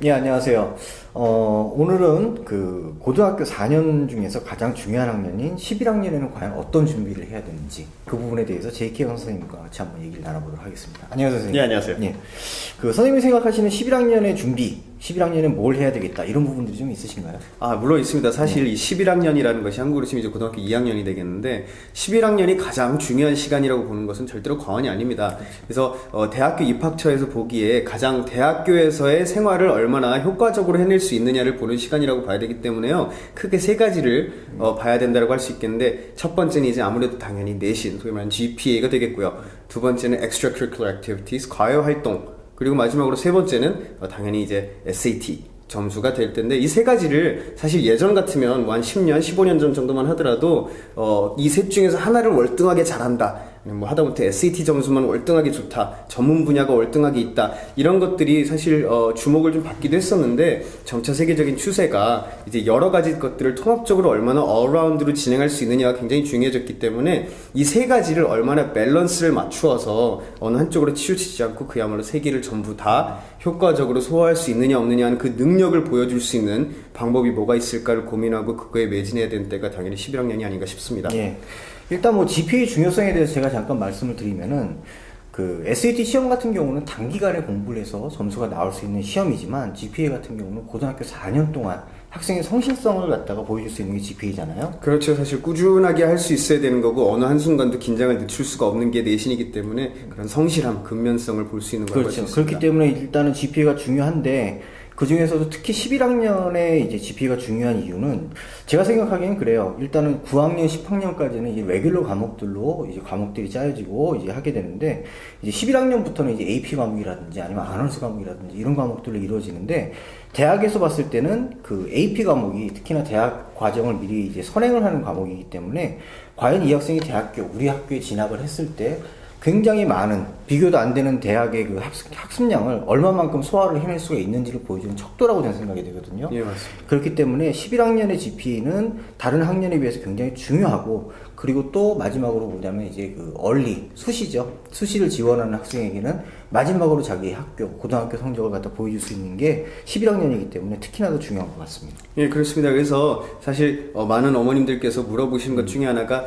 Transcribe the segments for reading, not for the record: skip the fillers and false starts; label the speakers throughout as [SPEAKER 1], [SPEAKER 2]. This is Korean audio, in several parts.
[SPEAKER 1] 예, 안녕하세요. 오늘은 그 고등학교 4년 중에서 가장 중요한 학년인 11학년에는 과연 어떤 준비를 해야 되는지 그 부분에 대해서 JK 선생님과 같이 한번 얘기를 나눠보도록 하겠습니다. 안녕하세요, 선생님.
[SPEAKER 2] 네, 안녕하세요.
[SPEAKER 1] 예. 그 선생님이 생각하시는 11학년의 준비, 11학년에 뭘 해야 되겠다 이런 부분들이 좀 있으신가요?
[SPEAKER 2] 물론 있습니다. 사실 이 11학년이라는 것이 한국으로 치면 이제 고등학교 2학년이 되겠는데 11학년이 가장 중요한 시간이라고 보는 것은 절대로 과언이 아닙니다. 그래서 대학교 입학처에서 보기에 가장 대학교에서의 생활을 얼마나 효과적으로 해낼 수 있느냐를 보는 시간이라고 봐야 되기 때문에요. 크게 세 가지를 봐야 된다고 할 수 있겠는데 첫 번째는 이제 아무래도 당연히 내신, 소위 말하는 GPA가 되겠고요. 두 번째는 Extracurricular Activities, 과외 활동, 그리고 마지막으로 세 번째는 당연히 이제 SAT 점수가 될 텐데 이 세 가지를 사실 예전 같으면 뭐 한 10년, 15년 전 정도만 하더라도 이 셋 중에서 하나를 월등하게 잘한다. 뭐 하다못해 SAT 점수만 월등하게 좋다. 전문 분야가 월등하게 있다. 이런 것들이 사실 주목을 좀 받기도 했었는데 점차 세계적인 추세가 이제 여러 가지 것들을 통합적으로 얼마나 allround로 진행할 수 있느냐가 굉장히 중요해졌기 때문에 이 세 가지를 얼마나 밸런스를 맞추어서 어느 한쪽으로 치우치지 않고 그야말로 세 개를 전부 다 효과적으로 소화할 수 있느냐 없느냐 하는 그 능력을 보여줄 수 있는 방법이 뭐가 있을까를 고민하고 그거에 매진해야 되는 때가 당연히 11학년이 아닌가 싶습니다.
[SPEAKER 1] 예. 일단 뭐 GPA 중요성에 대해서 제가 잠깐 말씀을 드리면은 그 SAT 시험 같은 경우는 단기간에 공부를 해서 점수가 나올 수 있는 시험이지만 GPA 같은 경우는 고등학교 4년 동안 학생의 성실성을 갖다가 보여줄 수 있는 게 GPA잖아요.
[SPEAKER 2] 그렇죠. 사실 꾸준하게 할 수 있어야 되는 거고 어느 한순간도 긴장을 늦출 수가 없는 게 내신이기 때문에 그런 성실함, 근면성을 볼 수 있는 거라고
[SPEAKER 1] 그렇죠.
[SPEAKER 2] 할수 있습니다.
[SPEAKER 1] 그렇기 때문에 일단은 GPA가 중요한데 그 중에서도 특히 11학년에 이제 GPA가 중요한 이유는 제가 생각하기엔 그래요. 일단은 9학년, 10학년까지는 이제 레귤러 과목들로 이제 과목들이 짜여지고 이제 하게 되는데 이제 11학년부터는 이제 AP 과목이라든지 아니면 아너스 과목이라든지 이런 과목들로 이루어지는데 대학에서 봤을 때는 그 AP 과목이 특히나 대학 과정을 미리 이제 선행을 하는 과목이기 때문에 과연 이 학생이 대학교, 우리 학교에 진학을 했을 때 굉장히 많은 비교도 안 되는 대학의 그 학습량을 얼마만큼 소화를 해낼 수가 있는지를 보여주는 척도라고 저는 생각이 되거든요.
[SPEAKER 2] 예, 맞습니다.
[SPEAKER 1] 그렇기 때문에 11학년의 GPA는 다른 학년에 비해서 굉장히 중요하고 그리고 또 마지막으로 보자면 이제 그 얼리, 수시죠. 수시를 지원하는 학생에게는 마지막으로 자기 학교, 고등학교 성적을 갖다 보여줄 수 있는 게 11학년이기 때문에 특히나 더 중요한 것 같습니다.
[SPEAKER 2] 예, 그렇습니다. 그래서 사실 많은 어머님들께서 물어보신 것 중에 하나가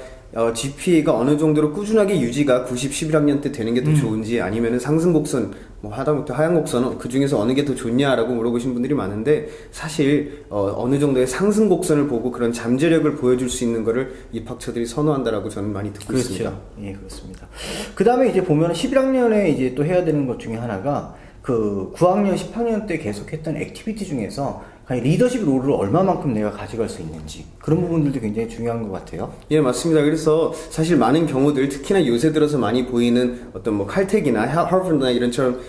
[SPEAKER 2] GPA가 어느 정도로 꾸준하게 유지가 90, 11학년 때 되는 게 더 좋은지 아니면은 상승 곡선, 뭐 하다못해 하향 곡선은 그 중에서 어느 게 더 좋냐라고 물어보신 분들이 많은데 사실 어느 정도의 상승 곡선을 보고 그런 잠재력을 보여줄 수 있는 거를 입학처들이 선호한다라고 저는 많이 듣고
[SPEAKER 1] 그렇죠.
[SPEAKER 2] 있습니다.
[SPEAKER 1] 예, 그렇습니다. 그 다음에 이제 보면 11학년에 이제 또 해야 되는 것 중에 하나가 그 9학년, 10학년 때 계속했던 액티비티 중에서 리더십 롤을 얼마만큼 내가 가져갈 수 있는지 그런 부분들도 굉장히 중요한 것 같아요.
[SPEAKER 2] 예, 맞습니다. 그래서 사실 많은 경우들 특히나 요새 들어서 많이 보이는 어떤 뭐 칼텍이나 하버드나 이런처럼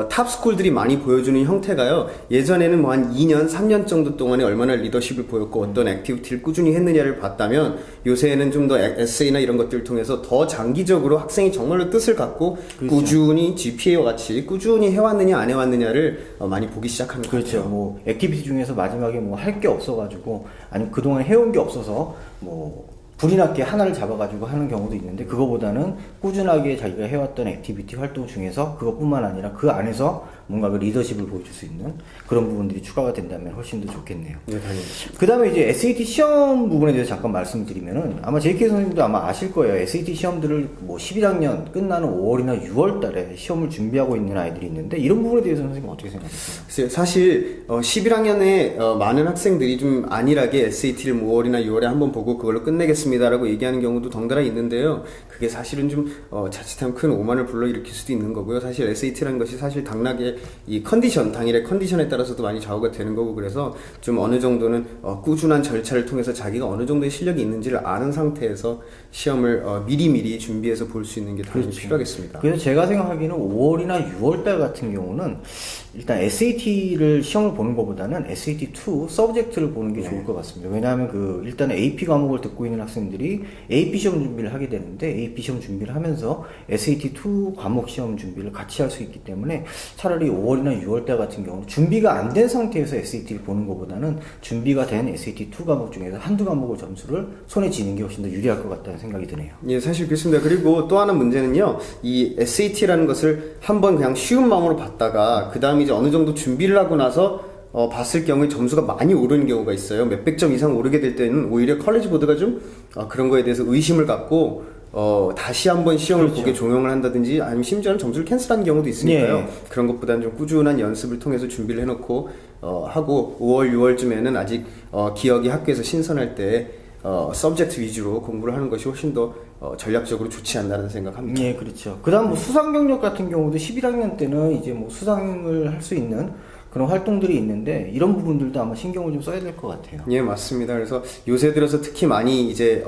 [SPEAKER 2] 탑스쿨들이 많이 보여주는 형태가요. 예전에는 뭐 한 2년, 3년 정도 동안에 얼마나 리더십을 보였고 어떤 액티비티를 꾸준히 했느냐를 봤다면 요새는 좀 더 에세이나 이런 것들을 통해서 더 장기적으로 학생이 정말로 뜻을 갖고
[SPEAKER 1] 그렇죠.
[SPEAKER 2] 꾸준히 GPA와 같이 꾸준히 해왔느냐 안 해왔느냐를 많이 보기 시작하는 것
[SPEAKER 1] 그렇죠.
[SPEAKER 2] 같아요.
[SPEAKER 1] 뭐 액티비티 중에서 마지막에 뭐 할 게 없어가지고 아니면 그동안 해온 게 없어서 뭐 불이 났게 하나를 잡아가지고 하는 경우도 있는데 그거보다는 꾸준하게 자기가 해왔던 액티비티 활동 중에서 그것뿐만 아니라 그 안에서 뭔가 그 리더십을 보여줄 수 있는 그런 부분들이 추가가 된다면 훨씬 더 좋겠네요.
[SPEAKER 2] 네, 당연히.
[SPEAKER 1] 그 다음에 이제 SAT 시험 부분에 대해서 잠깐 말씀을 드리면은 아마 JK 선생님도 아마 아실 거예요. SAT 시험들을 뭐 11학년 끝나는 5월이나 6월 달에 시험을 준비하고 있는 아이들이 있는데 이런 부분에 대해서 선생님 어떻게 생각하세요?
[SPEAKER 2] 글쎄요, 사실 11학년에 많은 학생들이 좀 안일하게 SAT를 뭐 5월이나 6월에 한번 보고 그걸로 끝내겠습니다라고 얘기하는 경우도 덩달아 있는데요. 그게 사실은 좀 자칫하면 큰 오만을 불러일으킬 수도 있는 거고요. 사실 SAT라는 것이 사실 당락의 이 컨디션, 당일의 컨디션에 따라서도 많이 좌우가 되는 거고 그래서 좀 어느 정도는 꾸준한 절차를 통해서 자기가 어느 정도의 실력이 있는지를 아는 상태에서 시험을 미리미리 준비해서 볼 수 있는 게 당연히
[SPEAKER 1] 그렇죠.
[SPEAKER 2] 필요하겠습니다.
[SPEAKER 1] 그래서 제가 생각하기에는 5월이나 6월 달 같은 경우는 일단 SAT를 시험을 보는 것보다는 SAT2 서브젝트를 보는 게 좋을 것 같습니다. 왜냐하면 그 일단 AP 과목을 듣고 있는 학생들이 AP 시험 준비를 하게 되는데 AP 시험 준비를 하면서 SAT2 과목 시험 준비를 같이 할 수 있기 때문에 차라리 5월이나 6월 달 같은 경우는 준비가 안 된 상태에서 SAT를 보는 것보다는 준비가 된 SAT2 과목 중에서 한두 과목을 점수를 손에 쥐는 게 훨씬 더 유리할 것 같다는 생각이 드네요.
[SPEAKER 2] 예, 사실 그렇습니다. 그리고 또 하나 문제는요, 이 SAT라는 것을 한번 그냥 쉬운 마음으로 봤다가, 그 다음에 이제 어느 정도 준비를 하고 나서 봤을 경우에 점수가 많이 오르는 경우가 있어요. 몇백 점 이상 오르게 될 때는 오히려 컬리지 보드가 좀 그런 거에 대해서 의심을 갖고 다시 한번 시험을
[SPEAKER 1] 그렇죠.
[SPEAKER 2] 보게 종용을 한다든지 아니면 심지어는 점수를 캔슬하는 경우도 있으니까요.
[SPEAKER 1] 예.
[SPEAKER 2] 그런 것보다는 좀 꾸준한 연습을 통해서 준비를 해놓고 하고 5월, 6월쯤에는 아직 기억이 학교에서 신선할 때 서브젝트 위주로 공부를 하는 것이 훨씬 더 전략적으로 좋지 않나라는 생각합니다.
[SPEAKER 1] 예, 그렇죠. 그다음 뭐 수상 경력 같은 경우도 11학년 때는 이제 뭐 수상을 할 수 있는 그런 활동들이 있는데 이런 부분들도 아마 신경을 좀 써야 될 것 같아요.
[SPEAKER 2] 예, 맞습니다. 그래서 요새 들어서 특히 많이 이제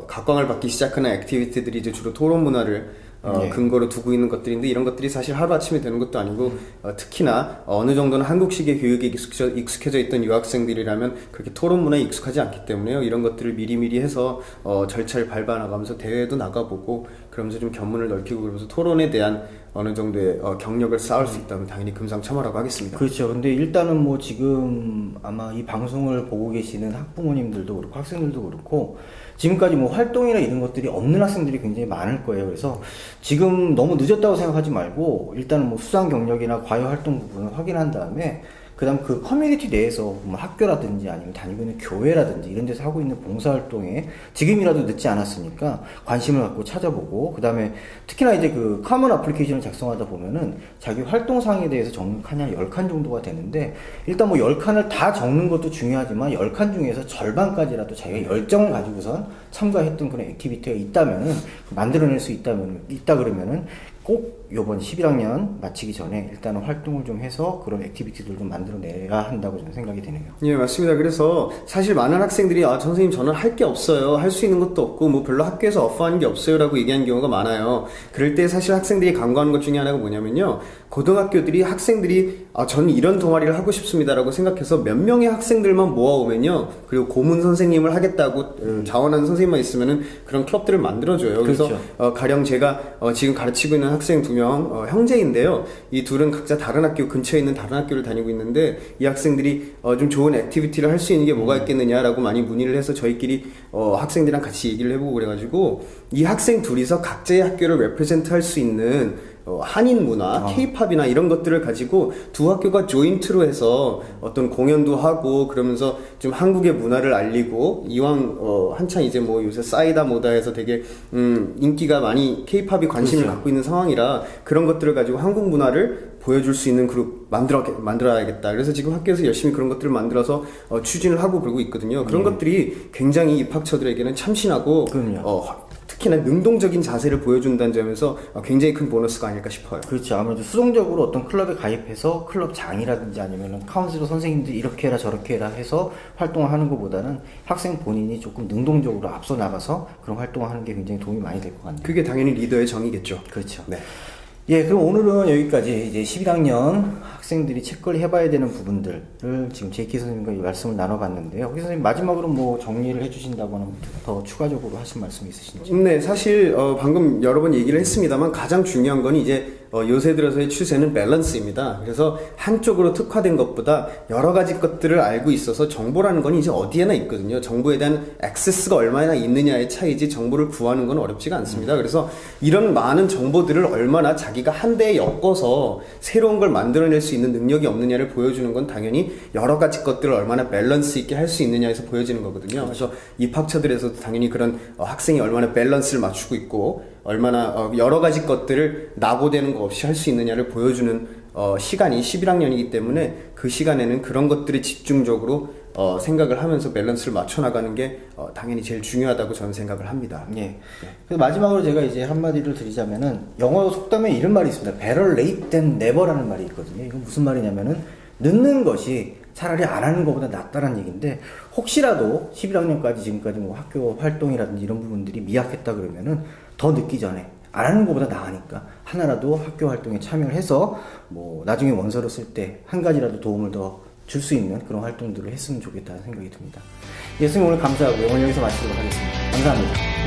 [SPEAKER 2] 각광을 받기 시작하는 액티비티들이 이제 주로 토론 문화를
[SPEAKER 1] 네.
[SPEAKER 2] 근거로 두고 있는 것들인데 이런 것들이 사실 하루아침에 되는 것도 아니고 특히나 어느 정도는 한국식의 교육에 익숙해져 있던 유학생들이라면 그렇게 토론 문화에 익숙하지 않기 때문에요. 이런 것들을 미리미리 해서 절차를 밟아 나가면서 대회도 나가보고 그러면서 좀 견문을 넓히고 그러면서 토론에 대한 어느 정도의 경력을 쌓을 수 있다면 당연히 금상첨화라고 하겠습니다.
[SPEAKER 1] 그렇죠. 근데 일단은 뭐 지금 아마 이 방송을 보고 계시는 학부모님들도 그렇고 학생들도 그렇고 지금까지 뭐 활동이나 이런 것들이 없는 학생들이 굉장히 많을 거예요. 그래서 지금 너무 늦었다고 생각하지 말고 일단은 뭐 수상 경력이나 과외 활동 부분을 확인한 다음에 그다음 그 커뮤니티 내에서 뭐 학교라든지 아니면 다니고 있는 교회라든지 이런 데서 하고 있는 봉사활동에 지금이라도 늦지 않았으니까 관심을 갖고 찾아보고 그다음에 특히나 이제 그 커먼 어플리케이션을 작성하다 보면은 자기 활동사항에 대해서 적는 칸이 한 10칸 정도가 되는데 일단 뭐 10칸을 다 적는 것도 중요하지만 10칸 중에서 절반까지라도 자기가 열정을 가지고선 참가했던 그런 액티비티가 있다면은 만들어낼 수 있다 그러면은 꼭 요번 11학년 마치기 전에 일단은 활동을 좀 해서 그런 액티비티들 좀 만들어내야 한다고 저는 생각이 되네요.
[SPEAKER 2] 예, 맞습니다. 그래서 사실 많은 학생들이 선생님 저는 할 게 없어요. 할 수 있는 것도 없고 뭐 별로 학교에서 어퍼하는 게 없어요 라고 얘기하는 경우가 많아요. 그럴 때 사실 학생들이 간과하는 것 중에 하나가 뭐냐면요. 고등학교들이 학생들이 저는 이런 동아리를 하고 싶습니다 라고 생각해서 몇 명의 학생들만 모아오면요. 그리고 고문 선생님을 하겠다고 자원하는 선생님만 있으면은 그런 클럽들을 만들어줘요. 그래서
[SPEAKER 1] 그렇죠.
[SPEAKER 2] 가령 제가 지금 가르치고 있는 학생 2명 형제인데요. 이 둘은 각자 다른 학교 근처에 있는 다른 학교를 다니고 있는데 이 학생들이 좀 좋은 액티비티를 할 수 있는 게 뭐가 있겠느냐라고 많이 문의를 해서 저희끼리 학생들이랑 같이 얘기를 해보고 그래가지고 이 학생 둘이서 각자의 학교를 레프레젠트 할 수 있는 한인 문화, 케이팝이나 이런 것들을 가지고 두 학교가 조인트로 해서 어떤 공연도 하고 그러면서 좀 한국의 문화를 알리고 이왕 한창 이제 뭐 요새 싸이다 뭐다 해서 되게 인기가 많이 케이팝이 관심을
[SPEAKER 1] 그렇죠.
[SPEAKER 2] 갖고 있는 상황이라 그런 것들을 가지고 한국 문화를 보여줄 수 있는 그룹 만들어야겠다. 그래서 지금 학교에서 열심히 그런 것들을 만들어서 추진을 하고 그러고 있거든요. 그런 것들이 굉장히 입학처들에게는 참신하고 특히나 능동적인 자세를 보여준다는 점에서 굉장히 큰 보너스가 아닐까 싶어요.
[SPEAKER 1] 그렇죠. 아무래도 수동적으로 어떤 클럽에 가입해서 클럽장이라든지 아니면 카운슬러 선생님들이 이렇게 해라 저렇게 해라 해서 활동을 하는 것보다는 학생 본인이 조금 능동적으로 앞서 나가서 그런 활동을 하는 게 굉장히 도움이 많이 될 것 같네요.
[SPEAKER 2] 그게 당연히 리더의 정의겠죠.
[SPEAKER 1] 그렇죠.
[SPEAKER 2] 네.
[SPEAKER 1] 예, 그럼 오늘은 여기까지 이제 11학년 학생들이 체크를 해봐야 되는 부분들을 지금 제이키 선생님과 이 말씀을 나눠봤는데요. 혹시 선생님 마지막으로 뭐 정리를 해주신다거나 더 추가적으로 하신 말씀이 있으신지?
[SPEAKER 2] 네, 사실 방금 여러 번 얘기를 했습니다만 가장 중요한 건 이제 요새 들어서의 추세는 밸런스입니다. 그래서 한쪽으로 특화된 것보다 여러 가지 것들을 알고 있어서 정보라는 건 이제 어디에나 있거든요. 정보에 대한 액세스가 얼마나 있느냐의 차이지 정보를 구하는 건 어렵지가 않습니다. 그래서 이런 많은 정보들을 얼마나 자기가 한 대에 엮어서 새로운 걸 만들어낼 수 있는 능력이 없느냐를 보여주는 건 당연히 여러 가지 것들을 얼마나 밸런스 있게 할 수 있느냐에서 보여지는 거거든요. 그래서 입학처들에서도 당연히 그런 학생이 얼마나 밸런스를 맞추고 있고 얼마나 여러 가지 것들을 낙오되는 거 없이 할 수 있느냐를 보여주는 시간이 11학년이기 때문에 그 시간에는 그런 것들이 집중적으로 생각을 하면서 밸런스를 맞춰 나가는 게 당연히 제일 중요하다고 저는 생각을 합니다.
[SPEAKER 1] 예. 그래서 마지막으로 제가 이제 한마디를 드리자면은 영어 속담에 이런 말이 있습니다. Better late than never라는 말이 있거든요. 이건 무슨 말이냐면은 늦는 것이 차라리 안 하는 것보다 낫다는 얘기인데 혹시라도 11학년까지 지금까지 뭐 학교 활동이라든지 이런 부분들이 미약했다 그러면은 더 늦기 전에 안 하는 것보다 나으니까 하나라도 학교 활동에 참여를 해서 뭐 나중에 원서를 쓸 때 한 가지라도 도움을 더 줄 수 있는 그런 활동들을 했으면 좋겠다는 생각이 듭니다. 예, 선생님 오늘 감사하고요. 오늘 여기서 마치도록 하겠습니다. 감사합니다.